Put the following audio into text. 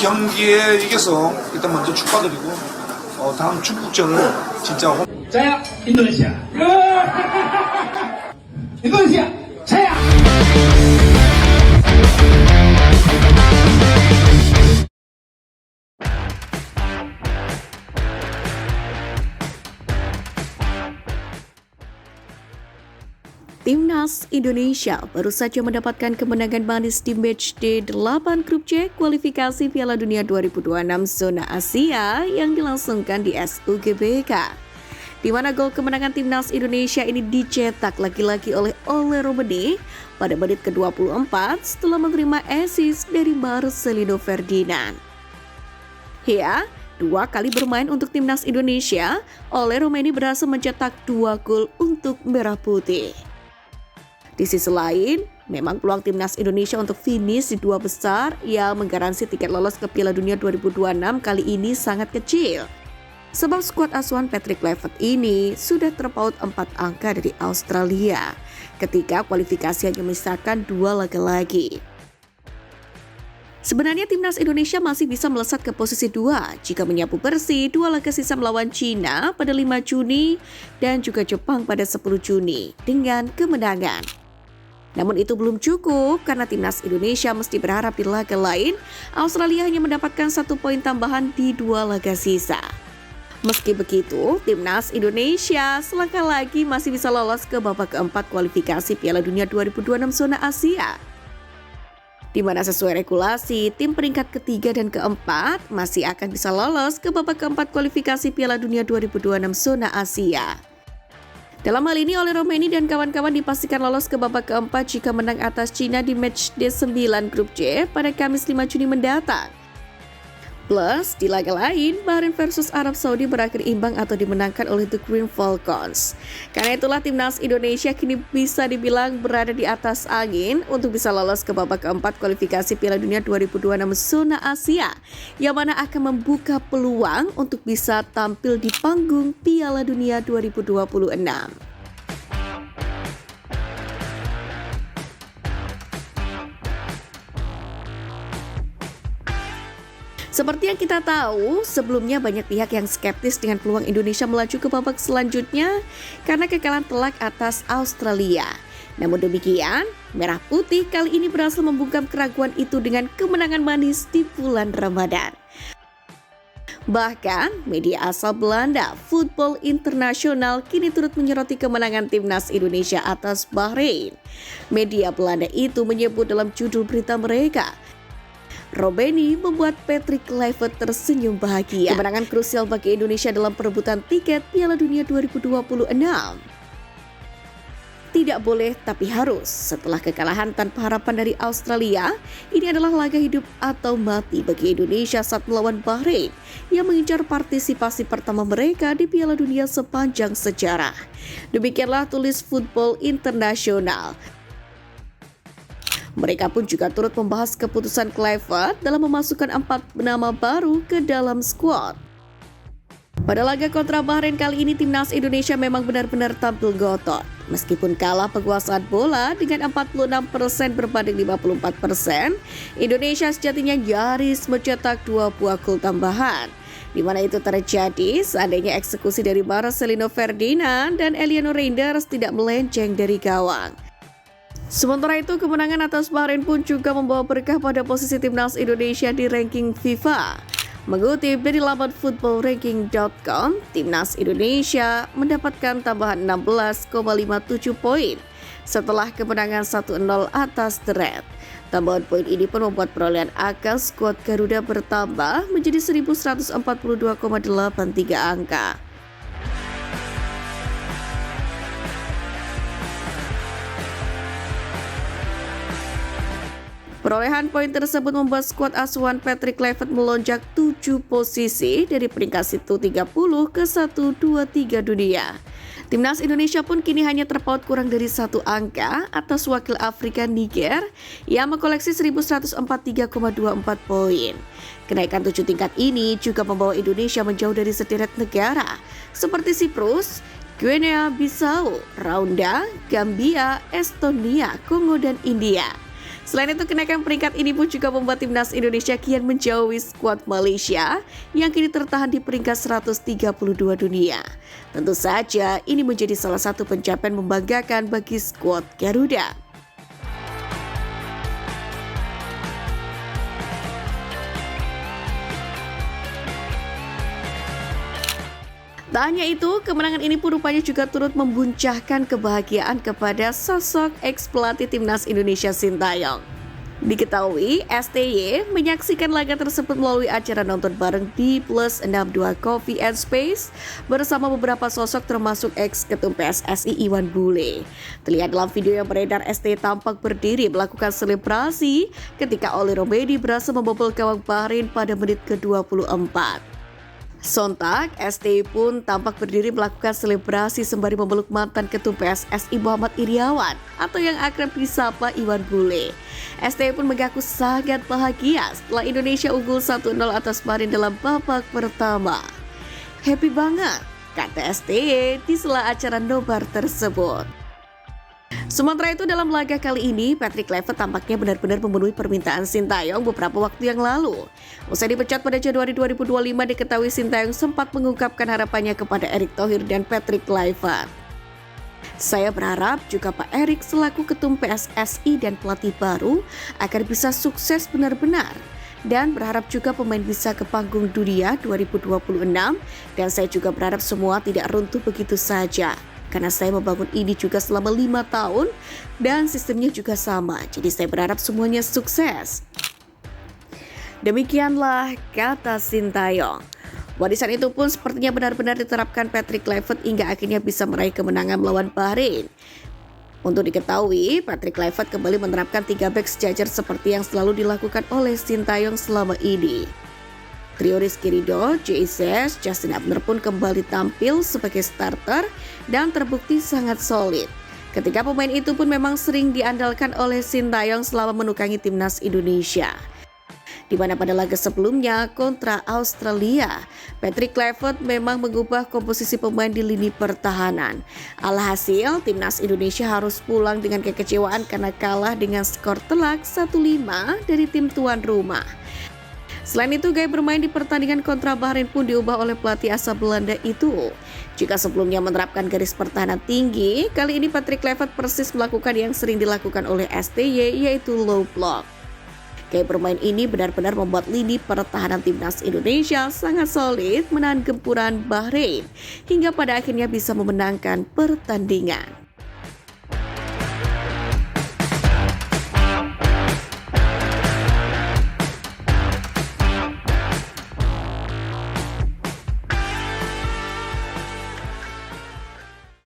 경기에 이겨서 일단 먼저 축하드리고 다음 중국전을 진짜 자야 인도네시아 인도네시아 자야. Timnas Indonesia baru saja mendapatkan kemenangan manis di matchday 8 grup C kualifikasi Piala Dunia 2026 zona Asia yang dilangsungkan di SUGBK. Di mana gol kemenangan Timnas Indonesia ini dicetak lagi-lagi oleh Ole Romeni pada menit ke-24 setelah menerima assist dari Marcelino Ferdinand. Ya, 2 kali bermain untuk Timnas Indonesia, Ole Romeni berhasil mencetak 2 gol untuk Merah Putih. Di sisi lain, memang peluang Timnas Indonesia untuk finish di 2 besar yang menggaransi tiket lolos ke Piala Dunia 2026 kali ini sangat kecil. Sebab skuad asuhan Patrick Kluivert ini sudah terpaut 4 angka dari Australia ketika kualifikasi hanya menyisakan 2 laga lagi. Sebenarnya Timnas Indonesia masih bisa melesat ke posisi 2 jika menyapu bersih 2 laga sisa melawan Cina pada 5 Juni dan juga Jepang pada 10 Juni dengan kemenangan. Namun itu belum cukup karena Timnas Indonesia mesti berharap di laga lain, Australia hanya mendapatkan 1 poin tambahan di 2 laga sisa. Meski begitu, Timnas Indonesia selangkah lagi masih bisa lolos ke babak keempat kualifikasi Piala Dunia 2026 zona Asia. Di mana sesuai regulasi, tim peringkat ketiga dan keempat masih akan bisa lolos ke babak keempat kualifikasi Piala Dunia 2026 zona Asia. Dalam hal ini, Ole Romeni dan kawan-kawan dipastikan lolos ke babak keempat jika menang atas Cina di matchday 9 grup C pada Kamis 5 Juni mendatang. Plus, di laga lain, Bahrain versus Arab Saudi berakhir imbang atau dimenangkan oleh The Green Falcons. Karena itulah Timnas Indonesia kini bisa dibilang berada di atas angin untuk bisa lolos ke babak keempat kualifikasi Piala Dunia 2026 zona Asia, yang mana akan membuka peluang untuk bisa tampil di panggung Piala Dunia 2026. Seperti yang kita tahu, sebelumnya banyak pihak yang skeptis dengan peluang Indonesia melaju ke babak selanjutnya karena kekalahan telak atas Australia. Namun demikian, Merah Putih kali ini berhasil membungkam keraguan itu dengan kemenangan manis di bulan Ramadan. Bahkan, media asal Belanda, Voetbal International, kini turut menyoroti kemenangan Timnas Indonesia atas Bahrain. Media Belanda itu menyebut dalam judul berita mereka, Romeni membuat Patrick Kluivert tersenyum bahagia. Kemenangan krusial bagi Indonesia dalam perebutan tiket Piala Dunia 2026. Tidak boleh tapi harus. Setelah kekalahan tanpa harapan dari Australia, ini adalah laga hidup atau mati bagi Indonesia saat melawan Bahrain yang mengincar partisipasi pertama mereka di Piala Dunia sepanjang sejarah. Demikianlah tulis Voetbal International. Mereka pun juga turut membahas keputusan Kluivert dalam memasukkan 4 nama baru ke dalam skuad. Pada laga kontra Bahrain kali ini, Timnas Indonesia memang benar-benar tampil ngotot. Meskipun kalah penguasaan bola dengan 46% berbanding 54%, Indonesia sejatinya nyaris mencetak 2 buah gol tambahan. Di mana itu terjadi seandainya eksekusi dari Marcelino Ferdinand dan Eliano Reinders tidak melenceng dari gawang. Sementara itu, kemenangan atas Bahrain pun juga membawa berkah pada posisi Timnas Indonesia di ranking FIFA. Mengutip dari laman footballranking.com, Timnas Indonesia mendapatkan tambahan 16,57 poin setelah kemenangan 1-0 atas The Red. Tambahan poin ini pun membuat perolehan angka skuad Garuda bertambah menjadi 1142,83 angka. Perolehan poin tersebut membuat skuad asuhan Patrick Kluivert melonjak 7 posisi dari peringkat 130 ke 123 dunia. Timnas Indonesia pun kini hanya terpaut kurang dari 1 angka atas wakil Afrika Niger yang mengkoleksi 1143,24 poin. Kenaikan 7 tingkat ini juga membawa Indonesia menjauh dari sederet negara seperti Siprus, Guinea-Bissau, Rwanda, Gambia, Estonia, Kongo, dan India. Selain itu, kenaikan peringkat ini pun juga membuat timnas Indonesia kian menjauhi skuad Malaysia yang kini tertahan di peringkat 132 dunia. Tentu saja ini menjadi salah satu pencapaian membanggakan bagi skuad Garuda. Tak hanya itu, kemenangan ini pun rupanya juga turut membuncahkan kebahagiaan kepada sosok ex-pelatih timnas Indonesia Sintayong. Diketahui, STY menyaksikan laga tersebut melalui acara nonton bareng di Plus 62 Coffee and Space bersama beberapa sosok termasuk ex-ketum PSSI Iwan Bule. Terlihat dalam video yang beredar, STY tampak berdiri melakukan selebrasi ketika Oli Romedi berhasil membobol gawang Bahrain pada menit ke-24. Sontak, STY pun tampak berdiri melakukan selebrasi sembari memeluk mantan ketum PSSI Muhammad Iriawan atau yang akrab disapa Iwan Bule. STY pun mengaku sangat bahagia setelah Indonesia unggul 1-0 atas Bahrain dalam babak pertama. Happy banget, kata STY di sela acara nobar tersebut. Sementara itu, dalam laga kali ini, Patrick Kluivert tampaknya benar-benar memenuhi permintaan Sintayong beberapa waktu yang lalu. Usai dipecat pada Januari 2025, diketahui Sintayong sempat mengungkapkan harapannya kepada Erick Thohir dan Patrick Kluivert. Saya berharap juga Pak Erick selaku ketum PSSI dan pelatih baru akan bisa sukses benar-benar. Dan berharap juga pemain bisa ke panggung dunia 2026. Dan saya juga berharap semua tidak runtuh begitu saja. Karena saya membangun ini juga selama 5 tahun dan sistemnya juga sama. Jadi saya berharap semuanya sukses. Demikianlah kata Sintayong. Warisan itu pun sepertinya benar-benar diterapkan Patrick Kluivert hingga akhirnya bisa meraih kemenangan melawan Bahrain. Untuk diketahui, Patrick Kluivert kembali menerapkan 3 bek sejajar seperti yang selalu dilakukan oleh Sintayong selama ini. Trio Rizky Ridho, Jesus, Justin Abner pun kembali tampil sebagai starter dan terbukti sangat solid. Ketika pemain itu pun memang sering diandalkan oleh Sintayong selama menukangi timnas Indonesia. Di mana pada laga sebelumnya kontra Australia, Patrick Kluivert memang mengubah komposisi pemain di lini pertahanan. Alhasil, timnas Indonesia harus pulang dengan kekecewaan karena kalah dengan skor telak 1-5 dari tim tuan rumah. Selain itu, gaya bermain di pertandingan kontra Bahrain pun diubah oleh pelatih asal Belanda itu. Jika sebelumnya menerapkan garis pertahanan tinggi, kali ini Patrick Kluivert persis melakukan yang sering dilakukan oleh STY, yaitu low block. Gaya bermain ini benar-benar membuat lini pertahanan timnas Indonesia sangat solid menahan gempuran Bahrain hingga pada akhirnya bisa memenangkan pertandingan.